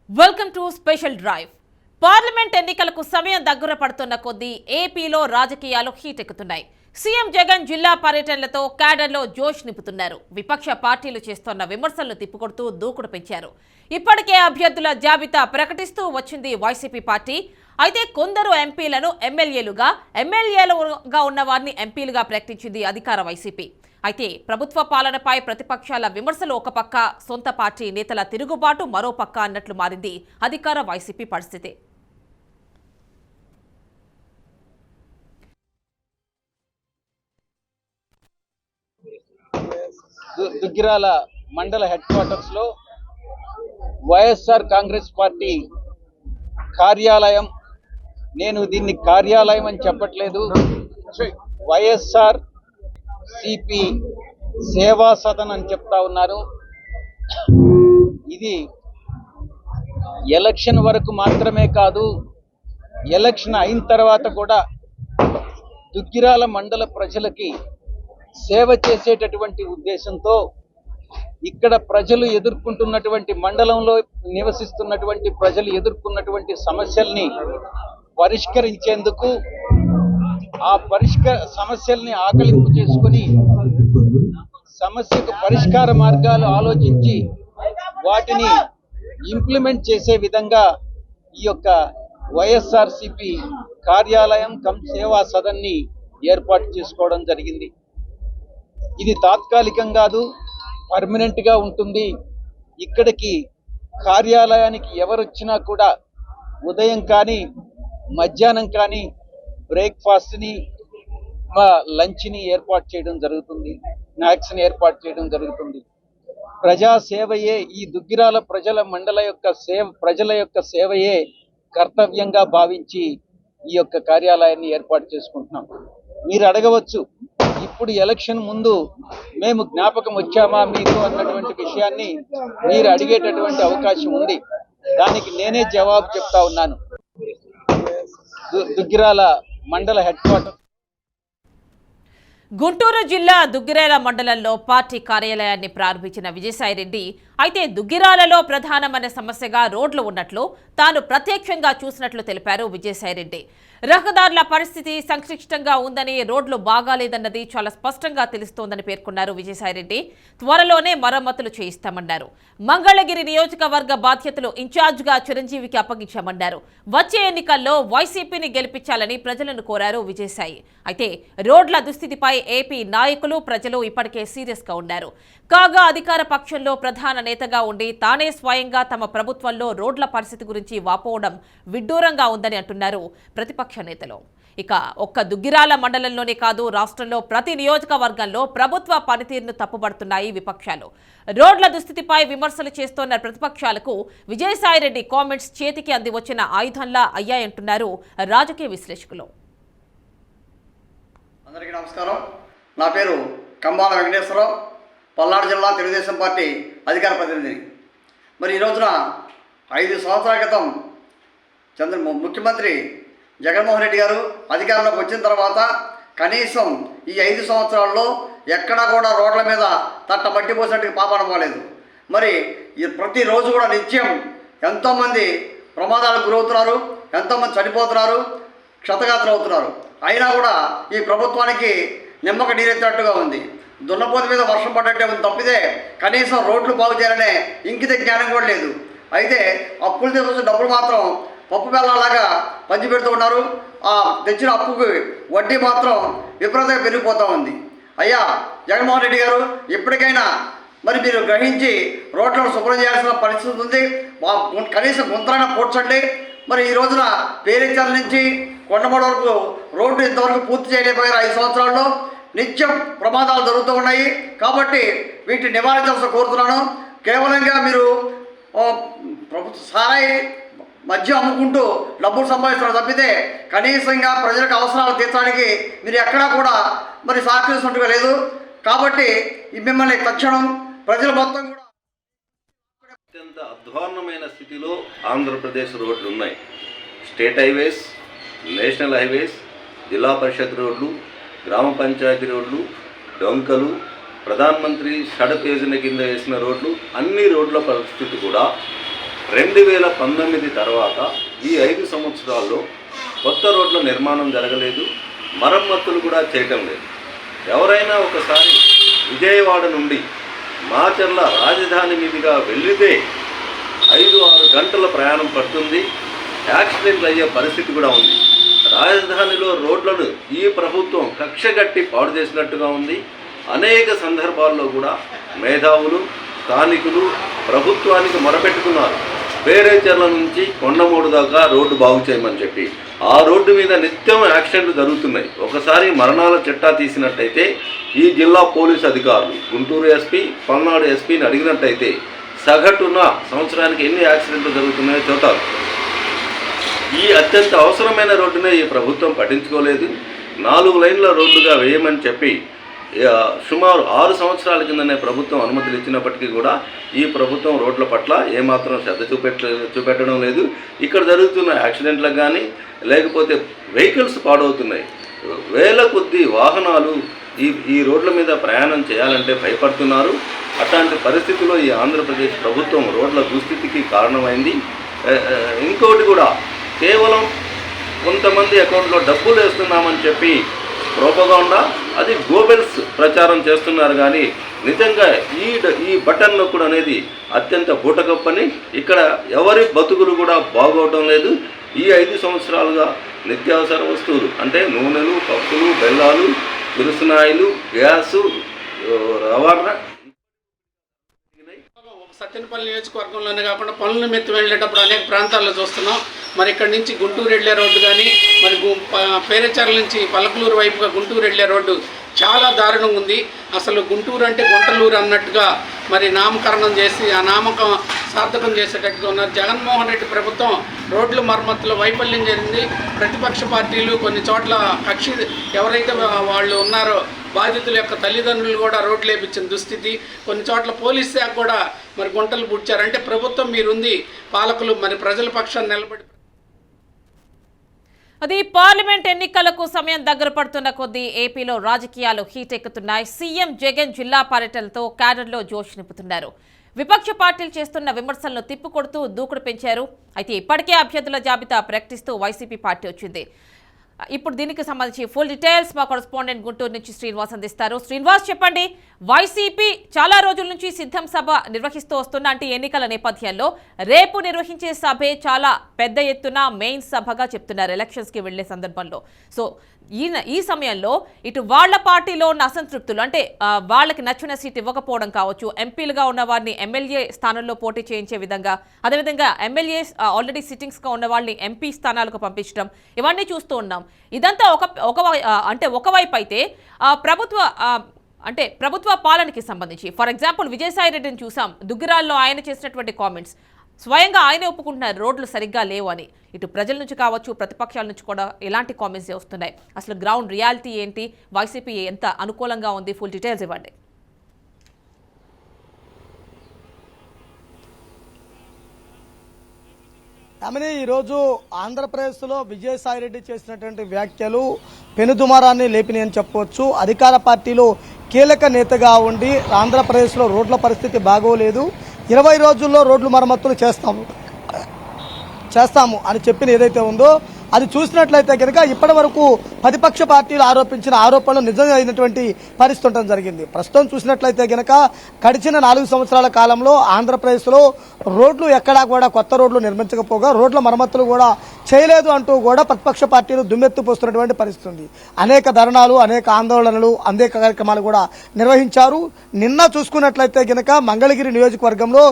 Welcome to special drive. Parliament ఎన్నికలకు సమయం దగ్గర పడుతున్న కొద్దీ ఏపీలో రాజకీయాలు హీటెక్కుతున్నాయి. సీఎం జగన్ జిల్లా పర్యటనలతో క్యాడర్లో జోష్ నింపుతున్నారు. విపక్ష పార్టీలు చేస్తున్న విమర్శలను తిప్పుకొడుతూ దూకుడు పెంచారు. ఇప్పటికే అభ్యర్థుల జాబితా ప్రకటిస్తూ వచ్చింది వైసీపీ పార్టీ. అయితే కొందరు ఎంపీలను ఎమ్మెల్యేలుగా ఉన్న వారిని ఎంపీలుగా ప్రకటించింది అధికార వైసీపీ. అయితే ప్రభుత్వ పాలనపై ప్రతిపక్షాల విమర్శలు ఒక పక్క, సొంత పార్టీ నేతల తిరుగుబాటు మరో పక్క అన్నట్లు మారింది అధికార వైసీపీ పరిస్థితి. దుగ్గిరాల మండల హెడ్ క్వార్టర్స్ లో వైఎస్ఆర్ కాంగ్రెస్ పార్టీ కార్యాలయం, నేను దీన్ని కార్యాలయం అని చెప్పట్లేదు, వైఎస్ఆర్ సిపి సేవా సదన్ అని చెప్తా ఉన్నారు. ఇది ఎలక్షన్ వరకు మాత్రమే కాదు, ఎలక్షన్ అయిన తర్వాత కూడా దుగ్గిరాల మండల ప్రజలకి సేవ చేసేటటువంటి ఉద్దేశంతో ఇక్కడ ప్రజలు ఎదుర్కొంటున్నటువంటి, మండలంలో నివసిస్తున్నటువంటి ప్రజలు ఎదుర్కొన్నటువంటి సమస్యల్ని పరిష్కరించేందుకు, ఆ సమస్యల్ని ఆకలింపు చేసుకొని సమస్యకు పరిష్కార మార్గాలు ఆలోచించి వాటిని ఇంప్లిమెంట్ చేసే విధంగా ఈ యొక్క వైఎస్ఆర్సిపి కార్యాలయం కమ్ సేవా సదన్ని ఏర్పాటు చేసుకోవడం జరిగింది. ఇది తాత్కాలికం కాదు, పర్మనెంట్ గా ఉంటుంది. ఇక్కడికి కార్యాలయానికి ఎవరొచ్చినా కూడా ఉదయం కానీ మధ్యాహ్నం కానీ బ్రేక్ఫాస్ట్ని, లంచ్ని ఏర్పాటు చేయడం జరుగుతుంది, స్నాక్స్ని ఏర్పాటు చేయడం జరుగుతుంది. ప్రజా సేవయే, ఈ దుగ్గిరాల ప్రజల యొక్క సేవయే కర్తవ్యంగా భావించి ఈ యొక్క కార్యాలయాన్ని ఏర్పాటు చేసుకుంటున్నాం. మీరు అడగవచ్చు, ఇప్పుడు ఎలక్షన్ ముందు మేము జ్ఞాపకం వచ్చామా మీకు అన్నటువంటి విషయాన్ని మీరు అడిగేటటువంటి అవకాశం ఉంది. దానికి నేనే జవాబు చెప్తా ఉన్నాను. దుగ్గిరాల మండల హెడ్ క్వార్టర్, గుంటూరు జిల్లా దుగ్గిరాల మండలంలో పార్టీ కార్యాలయాన్ని ప్రారంభించిన విజయసాయిరెడ్డి, అయితే దుగ్గిరాలలో ప్రధానమైన సమస్యగా రోడ్లు ఉన్నట్లు తాను ప్రత్యక్షంగా చూసినట్లు తెలిపారు విజయసాయిరెడ్డి. రహదారుల పరిస్థితి సంక్లిష్టంగా ఉందని, రోడ్లు బాగాలేదన్నది చాలా స్పష్టంగా తెలుస్తోందని పేర్కొన్నారు విజయసాయిరెడ్డి. త్వరలోనే మరమ్మతులు చేయిస్తామన్నారు. మంగళగిరి నియోజకవర్గ బాధ్యతలు ఇన్ఛార్జిగా చిరంజీవికి అప్పగించామన్నారు. వచ్చే ఎన్నికల్లో వైసీపీని గెలిపించాలని ప్రజలను కోరారు విజయసాయి. అయితే రోడ్ల దుస్థితిపై ఏపీ నాయకులు, ప్రజలు ఇప్పటికే సీరియస్ గా ఉన్నారు. కాగా అధికార పక్షంలో ప్రధాన నేతగా ఉండి తానే స్వయంగా తమ ప్రభుత్వంలో రోడ్ల పరిస్థితి గురించి వాపోవడం విడ్డూరంగా ఉందని అంటున్నారు ప్రతిపక్ష నేతలు. ఇక ఒక్క దుగ్గిరాల మండలంలోనే కాదు, రాష్ట్రంలో ప్రతి నియోజకవర్గంలో ప్రభుత్వ పనితీరును తప్పుబడుతున్నాయి విపక్షాలు. రోడ్ల దుస్థితిపై విమర్శలు చేస్తోన్న ప్రతిపక్షాలకు విజయసాయిరెడ్డి కామెంట్స్ చేతికి అంది వచ్చిన ఆయుధంలా అయ్యాయంటున్నారు రాజకీయ విశ్లేషకులు. అందరికీ నమస్కారం. నా పేరు కంబాల వెంకటేశ్వరరావు, పల్నాడు జిల్లా తెలుగుదేశం పార్టీ అధికార ప్రతినిధిని. మరి ఈ రోజున 5 సంవత్సరాల క్రితం ముఖ్యమంత్రి జగన్మోహన్ రెడ్డి గారు అధికారంలోకి వచ్చిన తర్వాత కనీసం ఈ 5 సంవత్సరాల్లో ఎక్కడా కూడా రోడ్ల మీద తట్ట మట్టి పోసినట్టు పాపాన పోలేదు. మరి ప్రతిరోజు కూడా నిత్యం ఎంతోమంది ప్రమాదాలకు గురవుతున్నారు, ఎంతోమంది చనిపోతున్నారు, క్షతగాత్రులు అవుతున్నారు. అయినా కూడా ఈ ప్రభుత్వానికి నిమ్మక నీరెత్తినట్టుగా ఉంది. దున్నపోతు మీద వర్షం పడ్డట్టే ఉంది తప్పితే కనీసం రోడ్లు బాగు చేయాలనే ఇంకిత జ్ఞానం కూడా లేదు. అయితే అప్పులు తీసుకొచ్చిన డబ్బులు మాత్రం పప్పు బెల్లాలాగా పంచి పెడుతూ ఉన్నారు. ఆ తెచ్చిన అప్పుకి వడ్డీ మాత్రం విపరీతంగా పెరిగిపోతూ ఉంది. అయ్యా జగన్మోహన్ రెడ్డి గారు, ఇప్పటికైనా మరి మీరు గ్రహించి రోడ్లను శుభ్రం చేయాల్సిన పరిస్థితి ఉంది. కనీసం గుంతలైనా పూడ్చండి. మరి ఈ రోజున పేరెంచాల నుంచి కొండమూడు వరకు రోడ్డు ఇంతవరకు పూర్తి చేయలేకపోయారు. 5 సంవత్సరాల్లో నిత్యం ప్రమాదాలు జరుగుతూ ఉన్నాయి. కాబట్టి వీటిని నివారించాల్సి కోరుతున్నాను. కేవలంగా మీరు సారాయి మద్యం అమ్ముకుంటూ డబ్బులు సంపాదిస్తున్నారు తప్పితే కనీసంగా ప్రజలకు అవసరాలు తీర్చడానికి మీరు ఎక్కడా కూడా మరి సహకరిస్తున్నట్టుగా లేదు. కాబట్టి మిమ్మల్ని తక్షణం ప్రజలు మొత్తం కూడా అత్యంత అధ్వాన్నమైన స్థితిలో ఆంధ్రప్రదేశ్ రోడ్లు ఉన్నాయి. స్టేట్ హైవేస్, నేషనల్ హైవేస్, జిల్లా పరిషత్ రోడ్లు, గ్రామ పంచాయతీ రోడ్లు, డొంకలు, ప్రధానమంత్రి సడక్ యోజన కింద వేసిన రోడ్లు, అన్ని రోడ్ల పరిస్థితి కూడా 2019 తర్వాత ఈ 5 సంవత్సరాల్లో కొత్త రోడ్ల నిర్మాణం జరగలేదు, మరమ్మతులు కూడా చేయటం లేదు. ఎవరైనా ఒకసారి విజయవాడ నుండి మాచర్ల రాజధాని మీదుగా వెళ్లితే 5-6 గంటల ప్రయాణం పడుతుంది. యాక్సిడెంట్లు అయ్యే పరిస్థితి కూడా ఉంది. రాజధానిలో రోడ్లను ఈ ప్రభుత్వం కక్షగట్టి పాడు చేసినట్టుగా ఉంది. అనేక సందర్భాల్లో కూడా మేధావులు, స్థానికులు ప్రభుత్వానికి మొరపెట్టుకున్నారు. పేరేచర్ల నుంచి కొండమూడు దాకా రోడ్డు బాగు చేయమని చెప్పి. ఆ రోడ్డు మీద నిత్యం యాక్సిడెంట్లు జరుగుతున్నాయి. ఒకసారి మరణాల చిట్టా తీసినట్టయితే ఈ జిల్లా పోలీసు అధికారులు, గుంటూరు ఎస్పీ, పల్నాడు ఎస్పీని అడిగినట్టయితే సగటున సంవత్సరానికి ఎన్ని యాక్సిడెంట్లు జరుగుతున్నాయో చూస్తారు. ఈ అత్యంత అవసరమైన రోడ్డునే ఈ ప్రభుత్వం పట్టించుకోలేదు. 4 లైన్ల రోడ్డుగా వేయమని చెప్పి సుమారు 6 సంవత్సరాల కిందనే ప్రభుత్వం అనుమతులు ఇచ్చినప్పటికీ కూడా ఈ ప్రభుత్వం రోడ్ల పట్ల ఏమాత్రం శ్రద్ధ చూపెట్టడం లేదు. ఇక్కడ జరుగుతున్న యాక్సిడెంట్లకు కానీ లేకపోతే వెహికల్స్ పాడవుతున్నాయి. వేల కొద్ది వాహనాలు ఈ రోడ్ల మీద ప్రయాణం చేయాలంటే భయపడుతున్నారు. అట్లాంటి పరిస్థితుల్లో ఈ ఆంధ్రప్రదేశ్ ప్రభుత్వం రోడ్ల దుస్థితికి కారణమైంది. ఇంకోటి కూడా, కేవలం కొంతమంది అకౌంట్లో డబ్బులు వేస్తున్నామని చెప్పి ప్రోపగాండా, అది గోబెల్స్ ప్రచారం చేస్తున్నారు. కానీ నిజంగా ఈ బటన్ నొక్కుడు అనేది అత్యంత బూటకప్పని. ఇక్కడ ఎవరి బతుకులు కూడా బాగోవడం లేదు. ఈ 5 సంవత్సరాలుగా నిత్యావసర వస్తువులు అంటే నూనెలు, పప్పులు, బెల్లాలు, కిరసనాయిలు, గ్యాసు, రవాణా సత్తెనపల్లి నియోజకవర్గంలోనే కాకుండా పనుల నిమిత్తం వెళ్ళేటప్పుడు అనేక ప్రాంతాల్లో చూస్తున్నాం. మరి ఇక్కడ నుంచి గుంటూరు వెళ్ళే రోడ్డు కానీ, మరి పేరేచర్ల నుంచి పలకలూరు వైపుగా గుంటూరు వెళ్ళే రోడ్డు చాలా దారుణంగా ఉంది. అసలు గుంటూరు అంటే గుంటలూరు అన్నట్టుగా మరి నామకరణం చేసి ఆ నామకం సార్థకం చేసేటట్టుగా ఉన్నారు. జగన్మోహన్ రెడ్డి ప్రభుత్వం రోడ్ల మరమ్మతులో వైఫల్యం జరిగింది. ప్రతిపక్ష పార్టీలు కొన్ని చోట్ల కక్షి ఎవరైతే వాళ్ళు ఉన్నారో బాధితుల యొక్క తల్లిదండ్రులు కూడా రోడ్లు వేయించిన దుస్థితి, కొన్ని చోట్ల పోలీస్ శాఖ కూడా మరి గుంటలు పుడ్చారు. అంటే ప్రభుత్వం మీరుంది, పాలకులు మరి ప్రజల పక్షాన్ని నిలబడి. అది పార్లమెంట్ ఎన్నికలకు సమయం దగ్గర పడుతున్న కొద్దీ ఏపీలో రాజకీయాలు హీట్ ఎక్కుతున్నాయి. సీఎం జగన్ జిల్లా పర్యటనతో క్యాడర్లో జోష్ నింపుతున్నారు. విపక్ష పార్టీలు చేస్తున్న విమర్శలను తిప్పికొడుతూ దూకుడు పెంచారు. అయితే ఇప్పటికే అభ్యర్థుల జాబితా ప్రకటిస్తూ వైసీపీ పార్టీ వచ్చింది. ఇప్పుడు దీనికి సంబంధించి ఫుల్ డీటెయిల్స్ మా కరెస్పాండెంట్ గుంటూరు నుంచి శ్రీనివాస్ అందిస్తారు. శ్రీనివాస్, చెప్పండి, వైసీపీ చాలా రోజుల నుంచి సిద్ధం సభ నిర్వహిస్తూ వస్తున్న అంటే ఎన్నికల నేపథ్యంలో రేపు నిర్వహించే సభే చాలా పెద్ద ఎత్తున మెయిన్ సభగా చెప్తున్నారు ఎలక్షన్స్కి వెళ్లే సందర్భంలో. సో ఈ సమయంలో ఇటు వాళ్ల పార్టీలో ఉన్న అసంతృప్తులు అంటే వాళ్ళకి నచ్చిన సీట్ ఇవ్వకపోవడం కావచ్చు, ఎంపీలుగా ఉన్న వారిని ఎమ్మెల్యే స్థానంలో పోటీ చేయించే విధంగా, అదేవిధంగా ఎమ్మెల్యే ఆల్రెడీ సిట్టింగ్స్గా ఉన్న వాళ్ళని ఎంపీ స్థానాలకు పంపించడం, ఇవన్నీ చూస్తూ ఉన్నాం. ఇదంతా ఒకవైపు అయితే ప్రభుత్వ పాలనకి సంబంధించి ఫర్ ఎగ్జాంపుల్ విజయసాయి రెడ్డిని చూసాం. దుగ్గిరాల్లో ఆయన చేసినటువంటి కామెంట్స్ స్వయంగా ఆయనే ఒప్పుకుంటున్నారు రోడ్లు సరిగ్గా లేవు అని. ఇటు ప్రజల నుంచి కావచ్చు, ప్రతిపక్షాల నుంచి కూడా ఎలాంటి కామెంట్స్ వస్తున్నాయి, అసలు గ్రౌండ్ రియాలిటీ ఏంటి, వైసీపీ ఎంత అనుకూలంగా ఉంది, ఫుల్ డీటెయిల్స్ ఇవ్వండి. ఆమె ఈరోజు ఆంధ్రప్రదేశ్లో విజయసాయి రెడ్డి చేసినటువంటి వ్యాఖ్యలు పెనుదుమారాన్ని లేపినాయని చెప్పవచ్చు. అధికార పార్టీలో కీలక నేతగా ఉండి ఆంధ్రప్రదేశ్లో రోడ్ల పరిస్థితి బాగోలేదు, 20 రోజుల్లో రోడ్లు మరమ్మతులు చేస్తాము అని చెప్పిన ఏదైతే ఉందో అది చూసినట్లయితే కనుక ఇప్పటి వరకు ప్రతిపక్ష పార్టీలు ఆరోపించిన ఆరోపణలు నిజం అయినటువంటి పరిస్థితి ఉండడం జరిగింది. ప్రస్తుతం చూసినట్లయితే కనుక గడిచిన 4 సంవత్సరాల కాలంలో ఆంధ్రప్రదేశ్లో రోడ్లు ఎక్కడా కూడా కొత్త రోడ్లు నిర్మించకపోగా రోడ్ల మరమ్మతులు కూడా చేయలేదు అంటూ కూడా ప్రతిపక్ష పార్టీలు దుమ్మెత్తిపోస్తున్నటువంటి పరిస్థితి ఉంది. అనేక ధర్నాలు, అనేక ఆందోళనలు, అనేక కార్యక్రమాలు కూడా నిర్వహించారు. నిన్న చూసుకున్నట్లయితే కనుక మంగళగిరి నియోజకవర్గంలో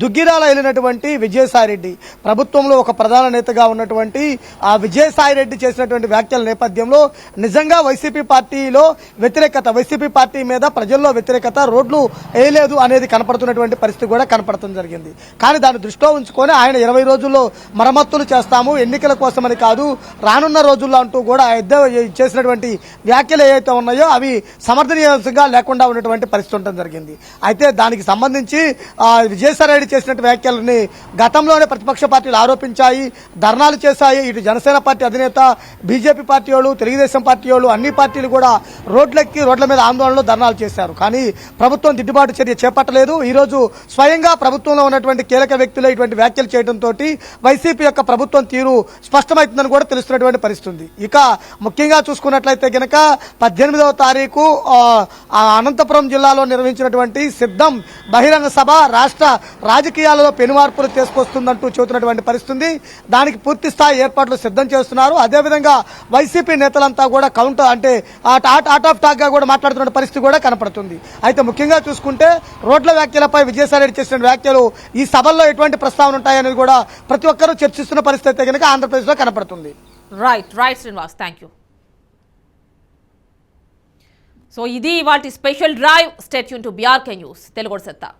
దుగ్గిరాల వెళ్ళినటువంటి విజయసాయి రెడ్డి, ప్రభుత్వంలో ఒక ప్రధాన నేతగా ఉన్నటువంటి ఆ విజయసాయి రెడ్డి చేసినటువంటి వ్యాఖ్యల నేపథ్యంలో నిజంగా వైసీపీ పార్టీలో వ్యతిరేకత, వైసీపీ పార్టీ మీద ప్రజల్లో వ్యతిరేకత, రోడ్లు వేయలేదు అనేది కనపడుతున్నటువంటి పరిస్థితి కూడా కనపడటం జరిగింది. కానీ దాన్ని దృష్టిలో ఉంచుకొని ఆయన 20 రోజుల్లో మరమ్మతులు చేస్తాము, ఎన్నికల కోసమని కాదు రానున్న రోజుల్లో అంటూ కూడా చేసినటువంటి వ్యాఖ్యలు ఏవైతే ఉన్నాయో అవి సమర్థనీయంగా లేకుండా ఉన్నటువంటి పరిస్థితి ఉండడం జరిగింది. అయితే దానికి సంబంధించి విజయసాయి రెడ్డి చేసినటువంటి వ్యాఖ్యలని గతంలోనే ప్రతిపక్ష పార్టీలు ఆరోపించాయి, ధర్నాలు చేశాయి. ఇటు జనసేన జనసేన పార్టీ అధినేత, బీజేపీ పార్టీ వాళ్ళు, తెలుగుదేశం పార్టీ వాళ్ళు అన్ని పార్టీలు కూడా రోడ్లెక్కి రోడ్ల మీద ఆందోళనలు ధర్నాలు చేశారు. కానీ ప్రభుత్వం దిద్దుబాటు చర్య చేపట్టలేదు. ఈరోజు స్వయంగా ప్రభుత్వంలో ఉన్నటువంటి కీలక వ్యక్తులు ఇటువంటి వ్యాఖ్యలు చేయడంతో వైసీపీ యొక్క ప్రభుత్వం తీరు స్పష్టమవుతుందని కూడా తెలుస్తున్నటువంటి పరిస్థితి. ఇక ముఖ్యంగా చూసుకున్నట్లయితే గనక 18వ తారీఖు అనంతపురం జిల్లాలో నిర్వహించినటువంటి సిద్ధం బహిరంగ సభ రాష్ట్ర రాజకీయాలలో పెనుమార్పులు తీసుకొస్తుందంటూ చెబుతున్నటువంటి పరిస్థితి. దానికి పూర్తి స్థాయి ఏర్పాట్లు సిద్ధం చేస్తున్నారు. అదేవిధంగా వైసీపీ నేతలంతా కూడా కౌంటర్ అంటే ఆట్ ఆఫ్ టాక్ గా కూడా మాట్లాడుతున్న పరిస్థితి కూడా కనపడుతుంది. అయితే ముఖ్యంగా చూసుకుంటే రోడ్ల వ్యాఖ్యలపై విజయసాయి రెడ్డి చేసిన వ్యాఖ్యలు ఈ సభల్లో ఎటువంటి ప్రస్తావన ఉంటాయనేది కూడా ప్రతి ఒక్కరూ చర్చిస్తున్న పరిస్థితి అయితే కనుక ఆంధ్రప్రదేశ్ లో కనపడుతుంది. Right Srinivas, thank you. So ఇది ఇవాల్టి special drive. Stay tune to BRK news Telugu సత్తా.